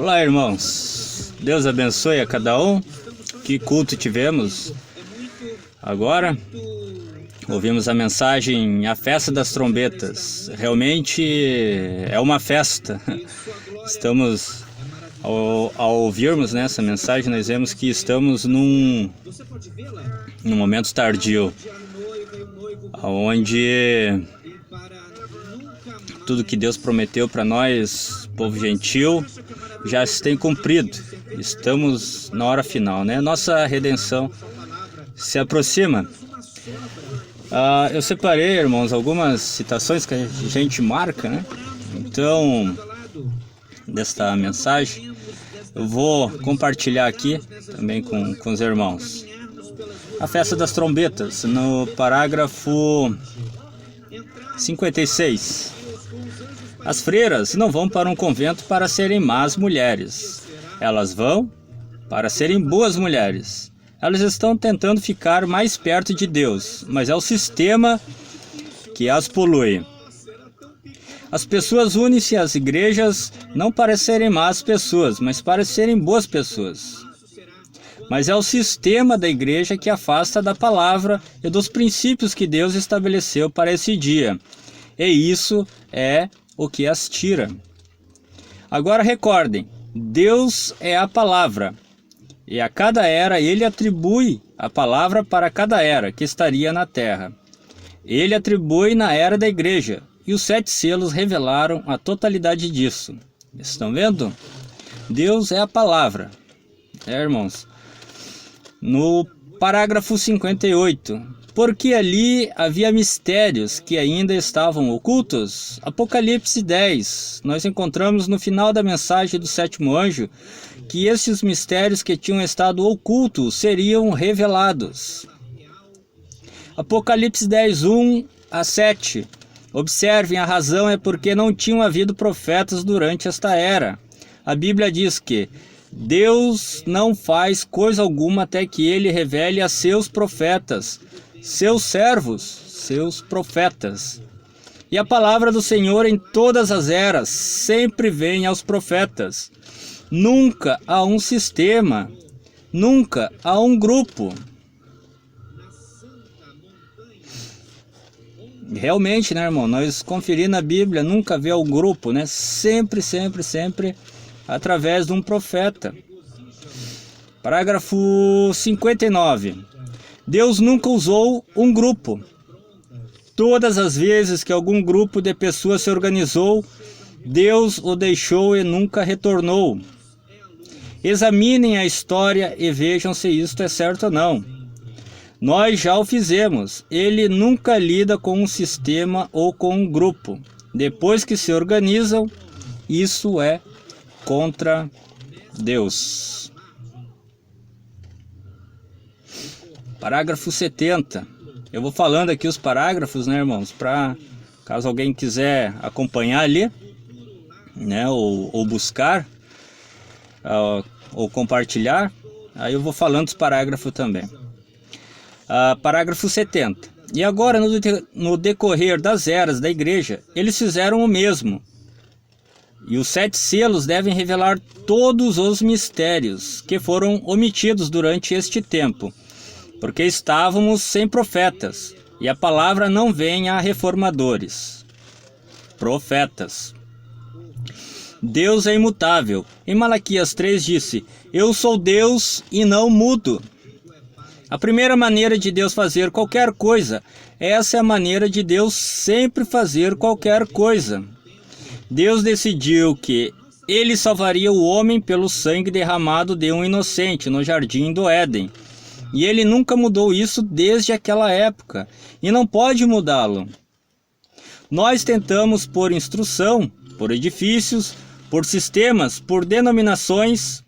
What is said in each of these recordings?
Olá, irmãos. Deus abençoe a cada um. Que culto tivemos agora? Ouvimos a mensagem, a festa das trombetas. Realmente é uma festa. Estamos, ao ouvirmos essa mensagem, nós vemos que estamos num momento tardio, onde tudo que Deus prometeu para nós, povo gentil, já se tem cumprido. Estamos na hora final, Nossa redenção se aproxima. Eu separei, irmãos, algumas citações que a gente marca, Então, desta mensagem, eu vou compartilhar aqui também com os irmãos. A festa das trombetas, no parágrafo 56. As freiras não vão para um convento para serem más mulheres. Elas vão para serem boas mulheres. Elas estão tentando ficar mais perto de Deus, mas é o sistema que as polui. As pessoas unem-se às igrejas não para serem más pessoas, mas para serem boas pessoas. Mas é o sistema da igreja que afasta da palavra e dos princípios que Deus estabeleceu para esse dia. E isso é o que as tira. Agora recordem, Deus é a palavra, e a cada era Ele atribui a palavra para cada era que estaria na terra. Ele atribui na era da igreja, e os 7 selos revelaram a totalidade disso. Estão vendo? Deus é a palavra, irmãos? No parágrafo 58, porque ali havia mistérios que ainda estavam ocultos. Apocalipse 10, nós encontramos no final da mensagem do 7º anjo que esses mistérios que tinham estado ocultos seriam revelados. Apocalipse 10, 1 a 7. Observem, a razão é porque não tinham havido profetas durante esta era. A Bíblia diz que Deus não faz coisa alguma até que Ele revele a seus profetas, seus servos, seus profetas. E a palavra do Senhor em todas as eras sempre vem aos profetas. Nunca há um sistema, nunca há um grupo. Realmente, irmão, nós conferir na Bíblia, nunca vê um grupo, Sempre, sempre, sempre através de um profeta. Parágrafo 59. Deus nunca usou um grupo. Todas as vezes que algum grupo de pessoas se organizou, Deus o deixou e nunca retornou. Examinem a história e vejam se isto é certo ou não. Nós já o fizemos. Ele nunca lida com um sistema ou com um grupo. Depois que se organizam, isso é contra Deus. Parágrafo 70. Eu vou falando aqui os parágrafos, irmãos, para caso alguém quiser acompanhar ali, ou buscar, ou compartilhar, aí eu vou falando os parágrafos também. Parágrafo 70. E agora, no decorrer das eras da igreja, eles fizeram o mesmo. E os 7 selos devem revelar todos os mistérios que foram omitidos durante este tempo, porque estávamos sem profetas, e a palavra não vem a reformadores. Profetas. Deus é imutável. Em Malaquias 3 disse: eu sou Deus e não mudo. A primeira maneira de Deus fazer qualquer coisa, essa é a maneira de Deus sempre fazer qualquer coisa. Deus decidiu que Ele salvaria o homem pelo sangue derramado de um inocente no jardim do Éden. E Ele nunca mudou isso desde aquela época, e não pode mudá-lo. Nós tentamos por instrução, por edifícios, por sistemas, por denominações,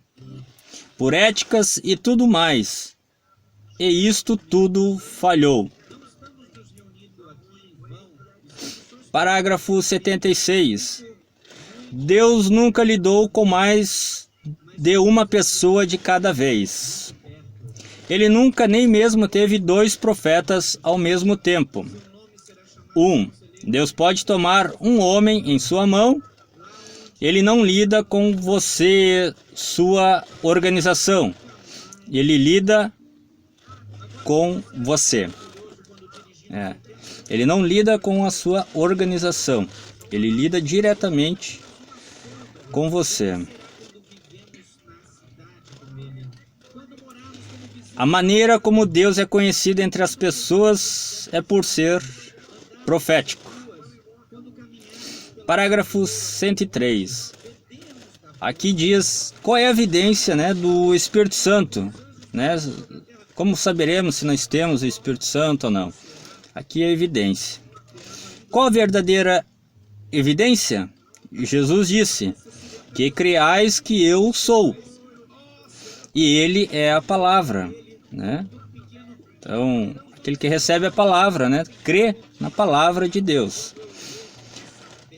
por éticas e tudo mais. E isto tudo falhou. Parágrafo 76. Deus nunca lidou com mais de uma pessoa de cada vez. Ele nunca nem mesmo teve 2 profetas ao mesmo tempo. 1. Deus pode tomar um homem em sua mão Ele não lida com você, sua organização. Ele lida com você. Ele não lida com a sua organização. Ele lida diretamente com você. A maneira como Deus é conhecido entre as pessoas é por ser profético. Parágrafo 103. Aqui diz qual é a evidência, né, do Espírito Santo, né? Como saberemos se nós temos o Espírito Santo ou não? Aqui é a evidência. Qual a verdadeira evidência? Jesus disse que creais que eu sou. E ele é a palavra, né? Então, aquele que recebe a palavra, né, crê na palavra de Deus.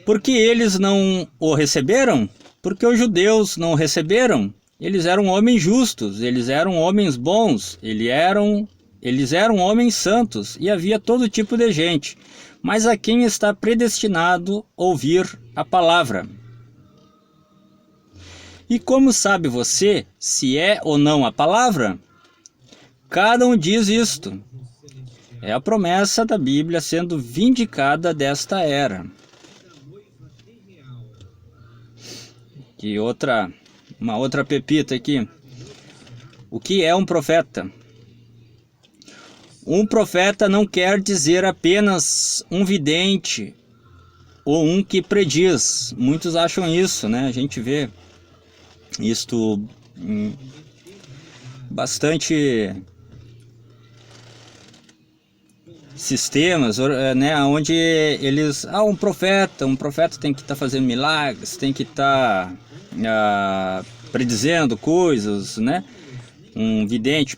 Por que eles não o receberam? Porque os judeus não o receberam. Eles eram homens justos, eles eram homens bons, eles eram homens santos, e havia todo tipo de gente. Mas a quem está predestinado ouvir a palavra? E como sabe você se é ou não a palavra? Cada um diz isto. É a promessa da Bíblia sendo vindicada desta era. E uma outra pepita aqui. O que é um profeta? Um profeta não quer dizer apenas um vidente ou um que prediz. Muitos acham isso, né? A gente vê isto bastante sistemas, né, onde eles, um profeta tem que estar fazendo milagres, tem que estar predizendo coisas, né? Um vidente,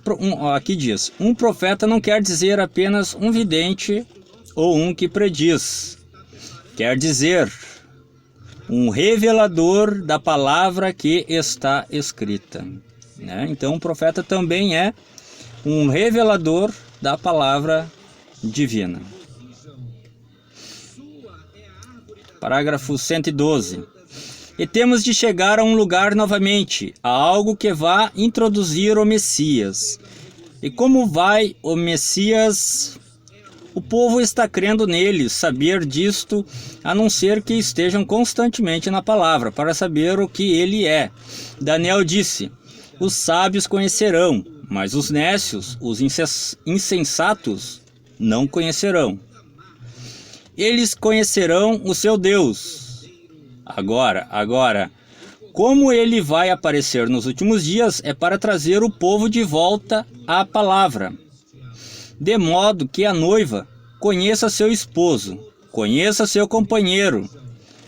aqui diz, um profeta não quer dizer apenas um vidente ou um que prediz, quer dizer um revelador da palavra que está escrita, né? Então o profeta também é um revelador da palavra divina. Parágrafo 112. E temos de chegar a um lugar novamente, a algo que vá introduzir o Messias. E como vai o Messias? O povo está crendo nele, saber disto, a não ser que estejam constantemente na palavra, para saber o que ele é. Daniel disse, os sábios conhecerão, mas os nécios, os insensatos, não conhecerão. Eles conhecerão o seu Deus. Agora, como ele vai aparecer nos últimos dias é para trazer o povo de volta à palavra, de modo que a noiva conheça seu esposo, conheça seu companheiro,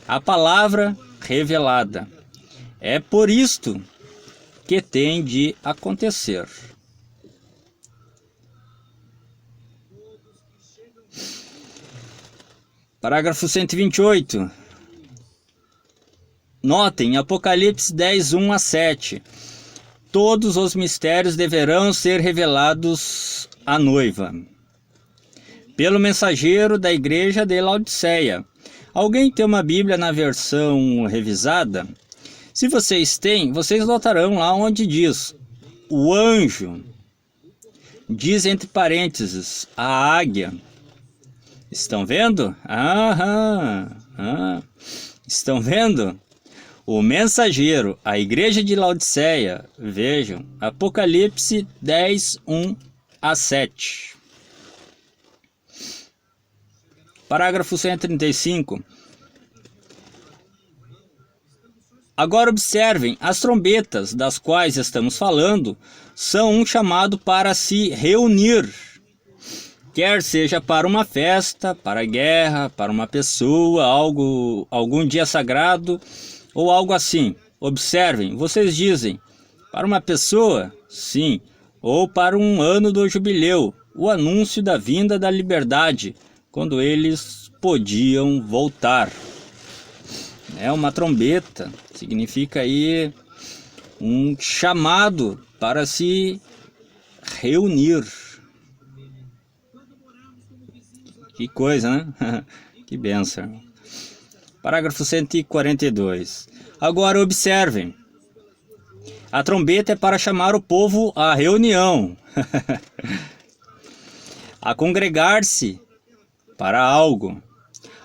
a palavra revelada. É por isto que tem de acontecer. Parágrafo 128. Notem, Apocalipse 10, 1 a 7. Todos os mistérios deverão ser revelados à noiva, pelo mensageiro da igreja de Laodiceia. Alguém tem uma Bíblia na versão revisada? Se vocês têm, vocês notarão lá onde diz, o anjo, diz entre parênteses, a águia. Estão vendo? Estão vendo? O mensageiro, a igreja de Laodiceia, vejam, Apocalipse 10, 1 a 7. Parágrafo 135. Agora observem, as trombetas das quais estamos falando são um chamado para se reunir, quer seja para uma festa, para a guerra, para uma pessoa, algum dia sagrado ou algo assim. Observem, vocês dizem, para uma pessoa? Sim. Ou para um ano do jubileu, o anúncio da vinda da liberdade, quando eles podiam voltar. É uma trombeta, significa aí um chamado para se reunir. Que coisa, né? Que bênção. Parágrafo 142. Agora observem, a trombeta é para chamar o povo à reunião, a congregar-se para algo.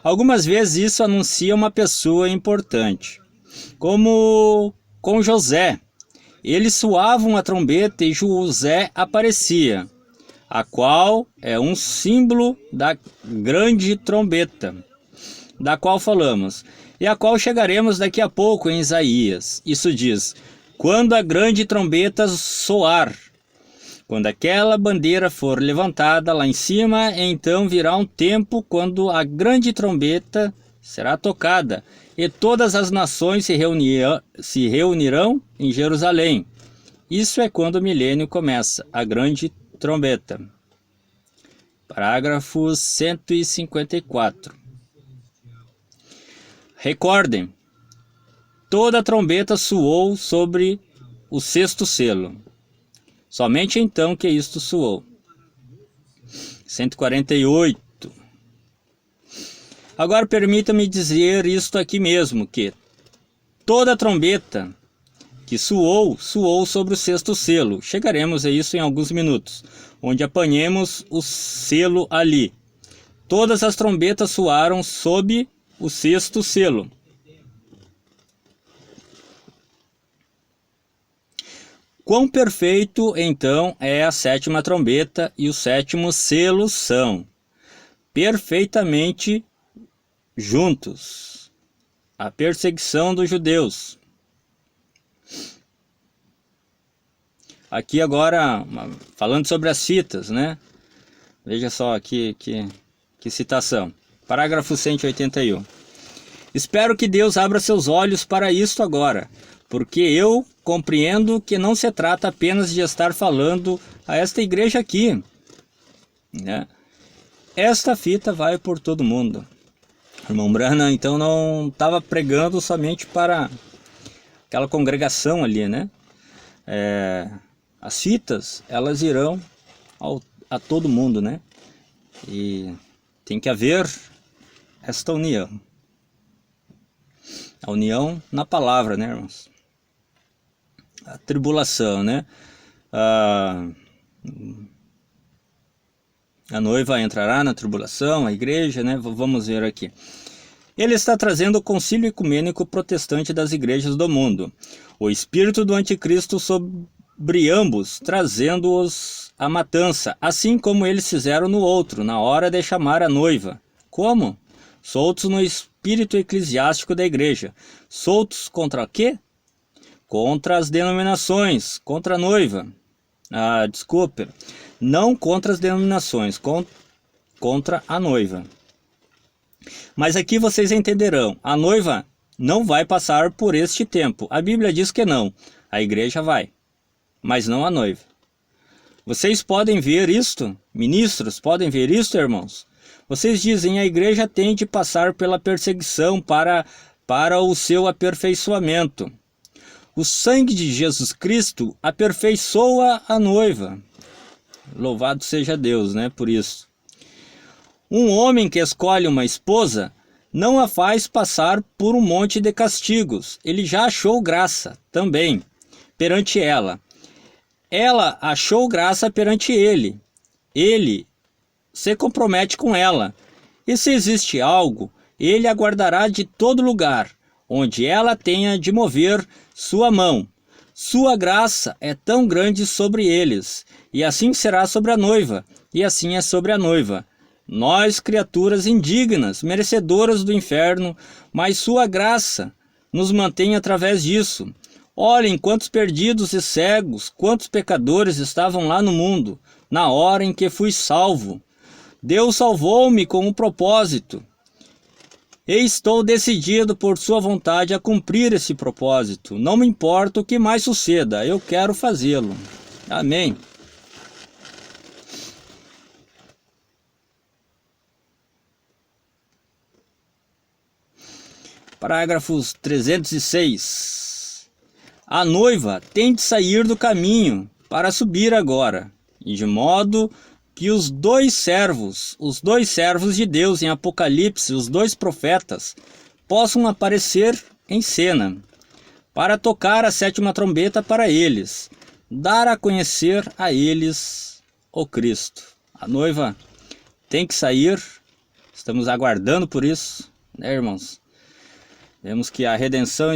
Algumas vezes isso anuncia uma pessoa importante, como com José. Eles soavam a trombeta e José aparecia, a qual é um símbolo da grande trombeta, da qual falamos, e a qual chegaremos daqui a pouco em Isaías. Isso diz: quando a grande trombeta soar, quando aquela bandeira for levantada lá em cima, então virá um tempo quando a grande trombeta será tocada, e todas as nações se reunirão em Jerusalém. Isso é quando o milênio começa, a grande trombeta. Parágrafo 154. Recordem, toda a trombeta soou sobre o sexto selo. Somente então que isto soou. 148. Agora permita-me dizer isto aqui mesmo, que toda a trombeta que soou sobre o sexto selo. Chegaremos a isso em alguns minutos, onde apanhemos o selo ali. Todas as trombetas soaram sob o sexto selo. Quão perfeito, então, é a sétima trombeta e o sétimo selo são perfeitamente juntos. A perseguição dos judeus. Aqui agora, falando sobre as fitas, né? Veja só aqui que citação. Parágrafo 181. Espero que Deus abra seus olhos para isto agora, porque eu compreendo que não se trata apenas de estar falando a esta igreja aqui, né? Esta fita vai por todo mundo. O irmão Branham então não estava pregando somente para aquela congregação ali, né? As fitas, elas irão a todo mundo, né? E tem que haver esta união. A união na palavra, né, irmãos? A tribulação, né? A noiva entrará na tribulação, a igreja, né? Vamos ver aqui. Ele está trazendo o concílio ecumênico protestante das igrejas do mundo. O espírito do anticristo sobre ambos, trazendo-os à matança, assim como eles fizeram no outro, na hora de chamar a noiva. Como? Soltos no espírito eclesiástico da igreja. Soltos contra o quê? Contra as denominações, contra a noiva. Desculpe, não contra as denominações, contra a noiva. Mas aqui vocês entenderão, a noiva não vai passar por este tempo. A Bíblia diz que não, a igreja vai, mas não a noiva. Vocês podem ver isto? Ministros, podem ver isto, irmãos? Vocês dizem, a igreja tem de passar pela perseguição para o seu aperfeiçoamento. O sangue de Jesus Cristo aperfeiçoa a noiva. Louvado seja Deus, né, por isso. Um homem que escolhe uma esposa não a faz passar por um monte de castigos. Ele já achou graça também perante ela. Ela achou graça perante ele. Ele se compromete com ela. E se existe algo, ele aguardará de todo lugar, onde ela tenha de mover sua mão. Sua graça é tão grande sobre eles, e assim será sobre a noiva, e assim é sobre a noiva. Nós, criaturas indignas, merecedoras do inferno, mas sua graça nos mantém através disso. Olhem quantos perdidos e cegos, quantos pecadores estavam lá no mundo, na hora em que fui salvo. Deus salvou-me com um propósito. E estou decidido por sua vontade a cumprir esse propósito. Não me importa o que mais suceda, eu quero fazê-lo. Amém. Parágrafos 306. A noiva tem de sair do caminho para subir agora, e de modo que os dois servos de Deus em Apocalipse, os dois profetas, possam aparecer em cena. para tocar a 7ª trombeta para eles, dar a conhecer a eles o Cristo. A noiva tem que sair, estamos aguardando por isso, né, irmãos? Vemos que a redenção